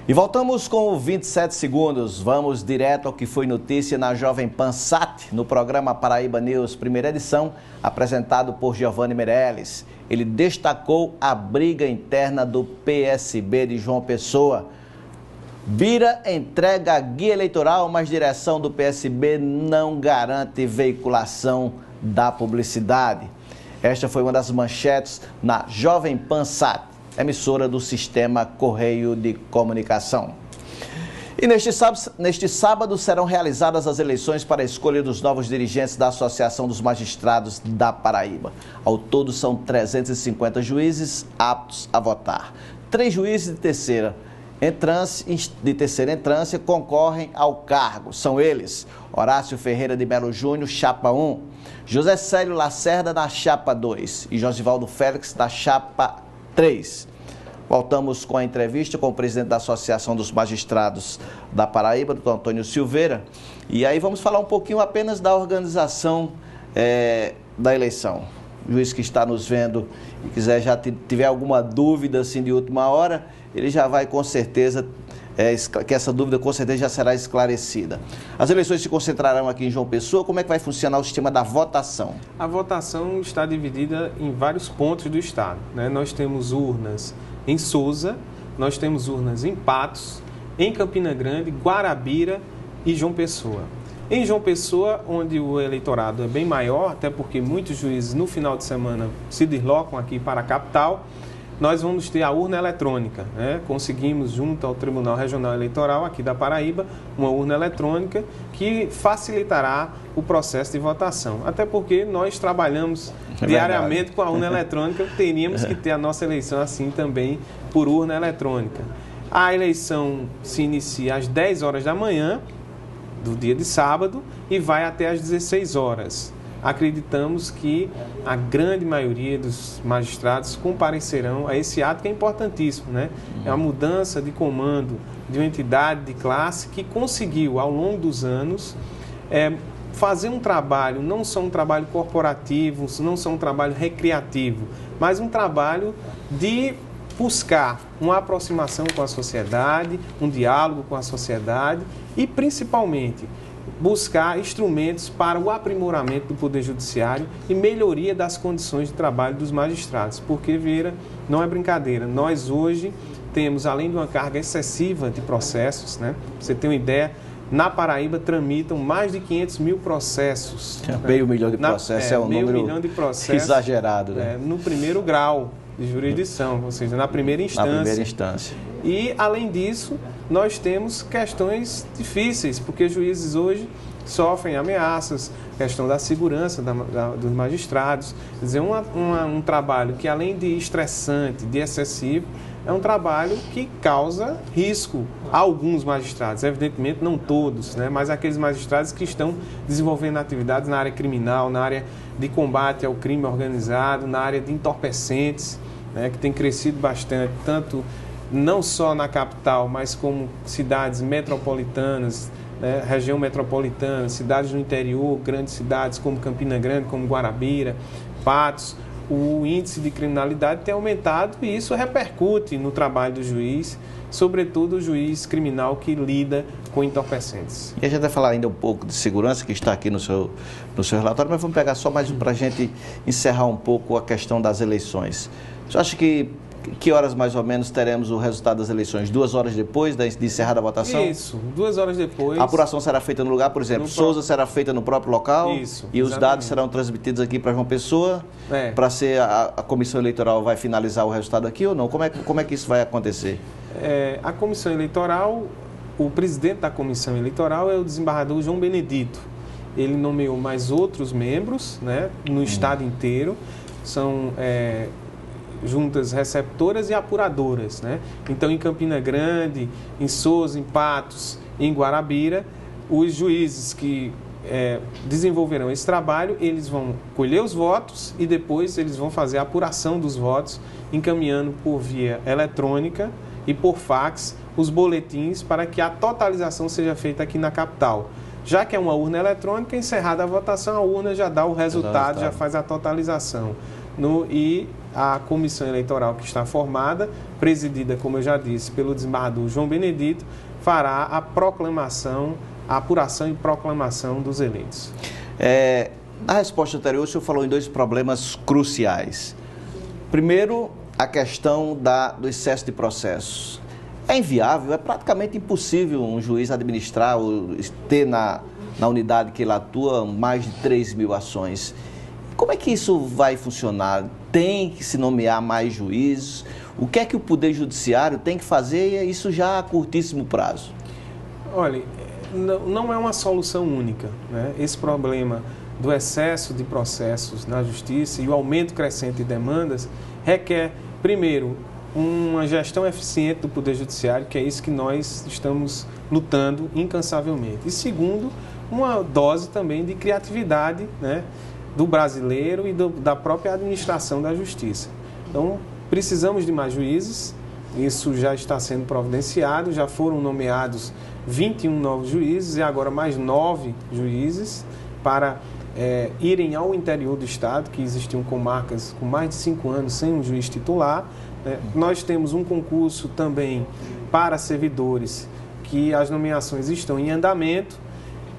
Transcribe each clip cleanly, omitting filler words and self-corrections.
E voltamos com 27 segundos. Vamos direto ao que foi notícia na Jovem Pan Sat, no programa Paraíba News, primeira edição, apresentado por Giovanni Meirelles. Ele destacou a briga interna do PSB de João Pessoa. Bira entrega a guia eleitoral, mas direção do PSB não garante veiculação da publicidade. Esta foi uma das manchetes na Jovem Pan Sat, emissora do Sistema Correio de Comunicação. E neste sábado serão realizadas as eleições para a escolha dos novos dirigentes da Associação dos Magistrados da Paraíba. Ao todo são 350 juízes aptos a votar. 3 juízes de terceira entrância concorrem ao cargo. São eles: Horácio Ferreira de Melo Júnior, chapa 1, José Célio Lacerda na chapa 2 e Josivaldo Félix da chapa 3. Voltamos com a entrevista com o presidente da Associação dos Magistrados da Paraíba, doutor Antônio Silveira. E aí vamos falar um pouquinho apenas da organização da eleição. O juiz que está nos vendo e quiser já tiver alguma dúvida assim de última hora, ele já vai com certeza, que essa dúvida com certeza já será esclarecida. As eleições se concentrarão aqui em João Pessoa. Como é que vai funcionar o sistema da votação? A votação está dividida em vários pontos do estado, né? Nós temos urnas em Souza, nós temos urnas em Patos, em Campina Grande, Guarabira e João Pessoa. Em João Pessoa, onde o eleitorado é bem maior, até porque muitos juízes no final de semana se deslocam aqui para a capital, nós vamos ter a urna eletrônica, né? Conseguimos, junto ao Tribunal Regional Eleitoral aqui da Paraíba, uma urna eletrônica que facilitará o processo de votação. Até porque nós trabalhamos diariamente com a urna eletrônica, teríamos que ter a nossa eleição assim também por urna eletrônica. A eleição se inicia às 10 horas da manhã do dia de sábado e vai até às 16 horas. Acreditamos que a grande maioria dos magistrados comparecerão a esse ato que é importantíssimo, né? É uma mudança de comando de uma entidade de classe que conseguiu, ao longo dos anos, fazer um trabalho, não só um trabalho corporativo, não só um trabalho recreativo, mas um trabalho de buscar uma aproximação com a sociedade, um diálogo com a sociedade e, principalmente, buscar instrumentos para o aprimoramento do Poder Judiciário e melhoria das condições de trabalho dos magistrados. Porque, Vieira, não é brincadeira. Nós hoje temos, além de uma carga excessiva de processos, né? Você tem uma ideia, na Paraíba tramitam mais de 500 mil processos. Meio milhão de processos é um número exagerado, né? No primeiro grau de jurisdição, ou seja, na primeira instância. Na primeira instância. E, além disso, nós temos questões difíceis, porque juízes hoje sofrem ameaças, questão da segurança dos magistrados. Quer dizer, um trabalho que, além de estressante, de excessivo, é um trabalho que causa risco a alguns magistrados. Evidentemente, não todos, né? Mas aqueles magistrados que estão desenvolvendo atividades na área criminal, na área de combate ao crime organizado, na área de entorpecentes, né? Que tem crescido bastante, tanto não só na capital, mas como cidades metropolitanas, né? Região metropolitana, cidades do interior, grandes cidades como Campina Grande, como Guarabira, Patos. O índice de criminalidade tem aumentado e isso repercute no trabalho do juiz, sobretudo o juiz criminal que lida com entorpecentes. E a gente vai falar ainda um pouco de segurança, que está aqui no seu relatório, mas vamos pegar só mais um para a gente encerrar um pouco a questão das eleições. Você acha que horas mais ou menos teremos o resultado das eleições? 2 horas depois de encerrada a votação? Isso, 2 horas depois. A apuração será feita no lugar, por exemplo, Souza será feita no próprio local? Isso, e os dados serão transmitidos aqui para João Pessoa? Para ser a comissão eleitoral vai finalizar o resultado aqui ou não? Como é que isso vai acontecer? A comissão eleitoral, o presidente da comissão eleitoral é o desembargador João Benedito. Ele nomeou mais outros membros, né, no estado inteiro. São juntas receptoras e apuradoras, né? Então, em Campina Grande, em Souza, em Patos, em Guarabira, os juízes que desenvolverão esse trabalho, eles vão colher os votos e depois eles vão fazer a apuração dos votos, encaminhando por via eletrônica e por fax os boletins para que a totalização seja feita aqui na capital. Já que é uma urna eletrônica, encerrada a votação, a urna já dá o resultado, já faz a totalização. e a comissão eleitoral que está formada, presidida, como eu já disse, pelo desembargador João Benedito, fará a proclamação, a apuração e proclamação dos eleitos. Na resposta anterior, o senhor falou em 2 problemas cruciais. Primeiro, a questão do excesso de processos. É inviável, é praticamente impossível um juiz administrar ou ter na unidade que ele atua mais de 3.000 ações. Como é que isso vai funcionar? Tem que se nomear mais juízes? O que é que o Poder Judiciário tem que fazer, e isso já a curtíssimo prazo? Olha, não é uma solução única, né? Esse problema do excesso de processos na Justiça e o aumento crescente de demandas requer, primeiro, uma gestão eficiente do Poder Judiciário, que é isso que nós estamos lutando incansavelmente. E segundo, uma dose também de criatividade, né, do brasileiro e da própria administração da Justiça. Então, precisamos de mais juízes, isso já está sendo providenciado, já foram nomeados 21 novos juízes e agora mais 9 juízes para irem ao interior do Estado, que existiam comarcas com mais de 5 anos sem um juiz titular. Nós temos um concurso também para servidores, que as nomeações estão em andamento.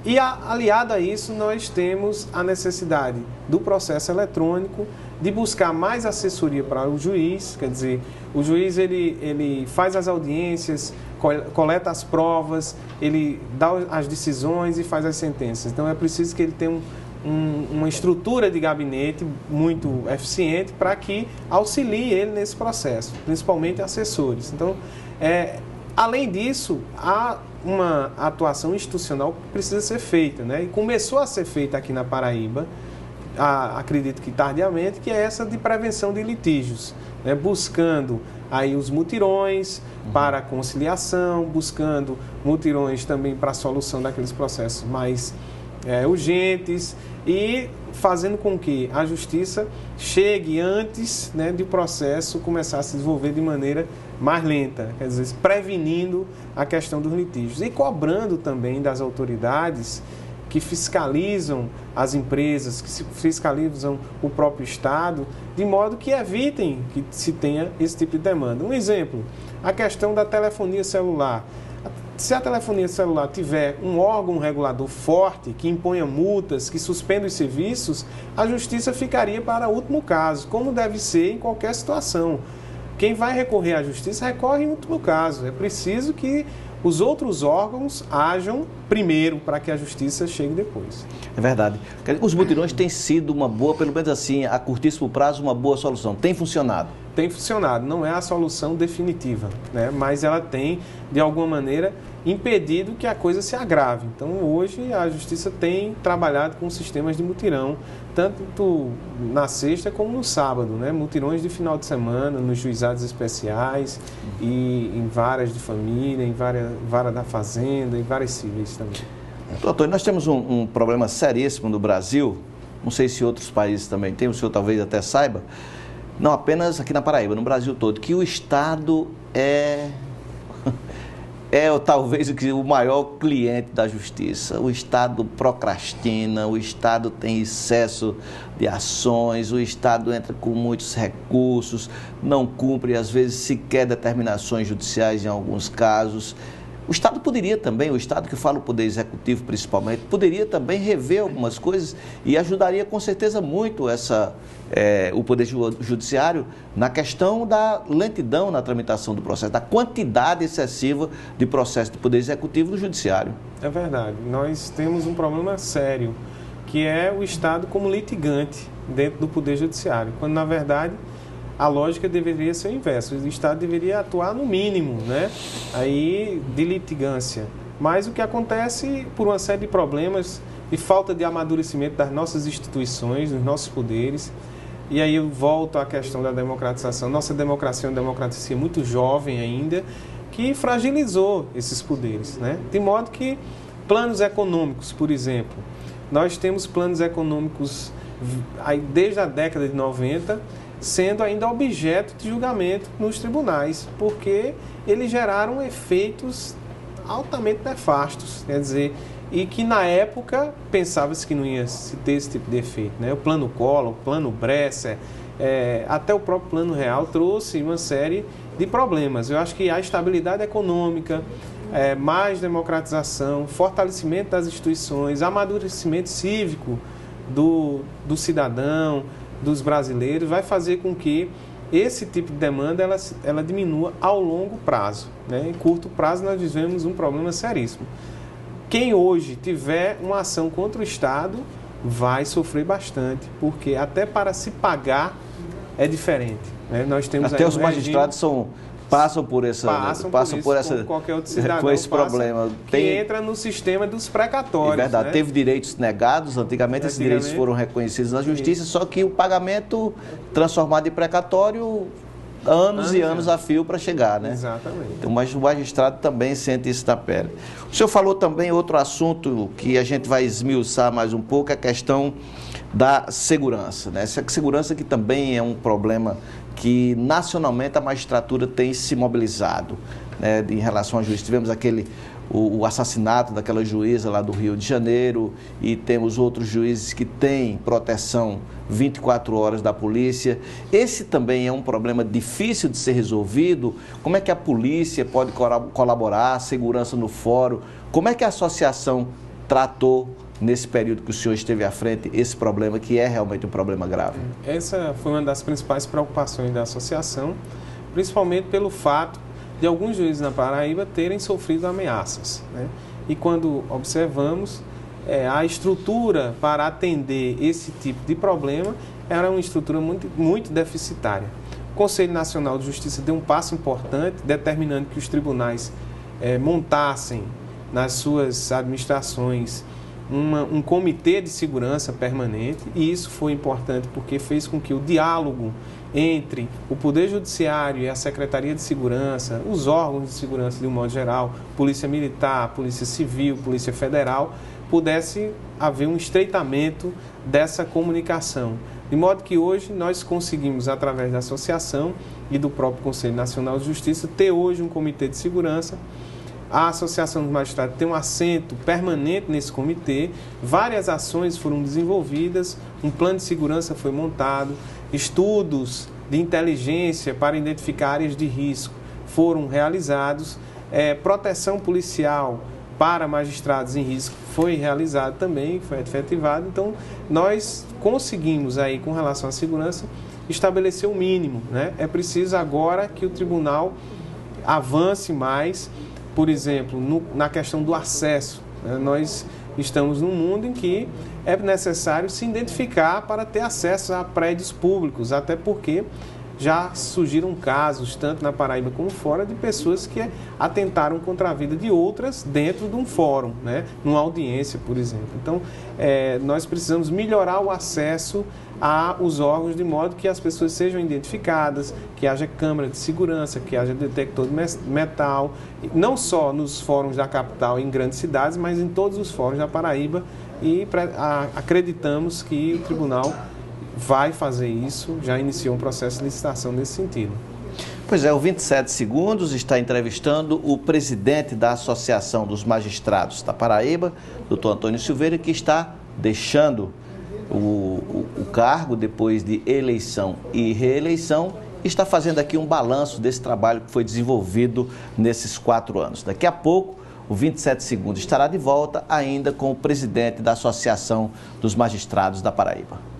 E aliado a isso, nós temos a necessidade do processo eletrônico, de buscar mais assessoria para o juiz, quer dizer, o juiz ele faz as audiências, coleta as provas, ele dá as decisões e faz as sentenças. Então é preciso que ele tenha uma estrutura de gabinete muito eficiente para que auxilie ele nesse processo, principalmente assessores. Então, além disso, há uma atuação institucional que precisa ser feita, né? E começou a ser feita aqui na Paraíba, acredito que tardiamente, que é essa de prevenção de litígios, né? Buscando aí os mutirões para a conciliação, buscando mutirões também para a solução daqueles processos mais urgentes e fazendo com que a Justiça chegue antes, né, de o processo começar a se desenvolver de maneira mais lenta, quer dizer, prevenindo a questão dos litígios e cobrando também das autoridades que fiscalizam as empresas, que fiscalizam o próprio Estado, de modo que evitem que se tenha esse tipo de demanda. Um exemplo, a questão da telefonia celular. Se a telefonia celular tiver um órgão regulador forte, que imponha multas, que suspenda os serviços, a Justiça ficaria para o último caso, como deve ser em qualquer situação. Quem vai recorrer à Justiça recorre em último caso. É preciso que os outros órgãos ajam primeiro para que a Justiça chegue depois. É verdade. Os mutirões têm sido uma boa, pelo menos assim, a curtíssimo prazo, uma boa solução. Tem funcionado? Tem funcionado. Não é a solução definitiva, né? Mas ela tem, de alguma maneira, impedido que a coisa se agrave. Então, hoje, a Justiça tem trabalhado com sistemas de mutirão, tanto na sexta como no sábado, né? Mutirões de final de semana, nos juizados especiais e em varas de família, em vara da fazenda, em várias cíveis também. Doutor, nós temos um problema seríssimo no Brasil, não sei se outros países também têm, o senhor talvez até saiba, não apenas aqui na Paraíba, no Brasil todo, que o Estado é talvez o maior cliente da Justiça. O Estado procrastina, o Estado tem excesso de ações, o Estado entra com muitos recursos, não cumpre, às vezes, sequer determinações judiciais em alguns casos. O Estado poderia também, o Estado que fala o Poder Executivo principalmente, poderia também rever algumas coisas e ajudaria com certeza muito o Poder Judiciário na questão da lentidão na tramitação do processo, da quantidade excessiva de processo do Poder Executivo no Judiciário. É verdade. Nós temos um problema sério, que é o Estado como litigante dentro do Poder Judiciário, quando na verdade a lógica deveria ser o inverso. O Estado deveria atuar no mínimo, né, aí de litigância. Mas o que acontece por uma série de problemas de falta de amadurecimento das nossas instituições, dos nossos poderes. E aí eu volto à questão da democratização. Nossa democracia é uma democracia muito jovem ainda, que fragilizou esses poderes, né? De modo que planos econômicos, por exemplo, nós temos planos econômicos aí desde a década de 90, sendo ainda objeto de julgamento nos tribunais, porque eles geraram efeitos altamente nefastos, quer dizer, e que na época pensava-se que não ia se ter esse tipo de efeito, né? O plano Collor, o plano Bresser, até o próprio Plano Real trouxe uma série de problemas. Eu acho que a estabilidade econômica, mais democratização, fortalecimento das instituições, amadurecimento cívico do cidadão, dos brasileiros, vai fazer com que esse tipo de demanda ela diminua ao longo prazo, né? Em curto prazo nós vivemos um problema seríssimo. Quem hoje tiver uma ação contra o Estado vai sofrer bastante, porque até para se pagar é diferente, né? Nós temos até os magistrados passam por esse problema. Que entra no sistema dos precatórios. É verdade, né? Teve direitos negados, antigamente esses direitos foram reconhecidos na justiça, só que o pagamento transformado em precatório, anos e anos a fio para chegar, né? Exatamente. Então, mas o magistrado também sente isso na pele. O senhor falou também outro assunto que a gente vai esmiuçar mais um pouco, é a questão da segurança, né? Essa segurança que também é um problema que nacionalmente a magistratura tem se mobilizado, né, em relação a juízes. Tivemos o assassinato daquela juíza lá do Rio de Janeiro e temos outros juízes que têm proteção 24 horas da polícia. Esse também é um problema difícil de ser resolvido. Como é que a polícia pode colaborar, a segurança no fórum? Como é que a associação tratou nesse período que o senhor esteve à frente, esse problema que é realmente um problema grave? Essa foi uma das principais preocupações da associação, principalmente pelo fato de alguns juízes na Paraíba terem sofrido ameaças, né? E quando observamos, a estrutura para atender esse tipo de problema era uma estrutura muito deficitária. O Conselho Nacional de Justiça deu um passo importante, determinando que os tribunais montassem nas suas administrações um comitê de segurança permanente, e isso foi importante porque fez com que o diálogo entre o Poder Judiciário e a Secretaria de Segurança, os órgãos de segurança de um modo geral, Polícia Militar, Polícia Civil, Polícia Federal, pudesse haver um estreitamento dessa comunicação. De modo que hoje nós conseguimos, através da associação e do próprio Conselho Nacional de Justiça, ter hoje um comitê de segurança. A Associação dos Magistrados tem um assento permanente nesse comitê, várias ações foram desenvolvidas, um plano de segurança foi montado, estudos de inteligência para identificar áreas de risco foram realizados, proteção policial para magistrados em risco foi realizado também, foi efetivado. Então, nós conseguimos aí, com relação à segurança, estabelecer o mínimo, né? É preciso agora que o tribunal avance mais, por exemplo, na questão do acesso, né? Nós estamos num mundo em que é necessário se identificar para ter acesso a prédios públicos, até porque já surgiram casos, tanto na Paraíba como fora, de pessoas que atentaram contra a vida de outras dentro de um fórum, né? Numa audiência, por exemplo. Então, nós precisamos melhorar o acesso aos órgãos de modo que as pessoas sejam identificadas, que haja câmera de segurança, que haja detector de metal, não só nos fóruns da capital em grandes cidades, mas em todos os fóruns da Paraíba, e acreditamos que o tribunal vai fazer isso, já iniciou um processo de licitação nesse sentido. Pois é, o 27 Segundos está entrevistando o presidente da Associação dos Magistrados da Paraíba, doutor Antônio Silveira, que está deixando o cargo depois de eleição e reeleição, e está fazendo aqui um balanço desse trabalho que foi desenvolvido nesses 4 anos. Daqui a pouco, o 27 Segundos estará de volta ainda com o presidente da Associação dos Magistrados da Paraíba.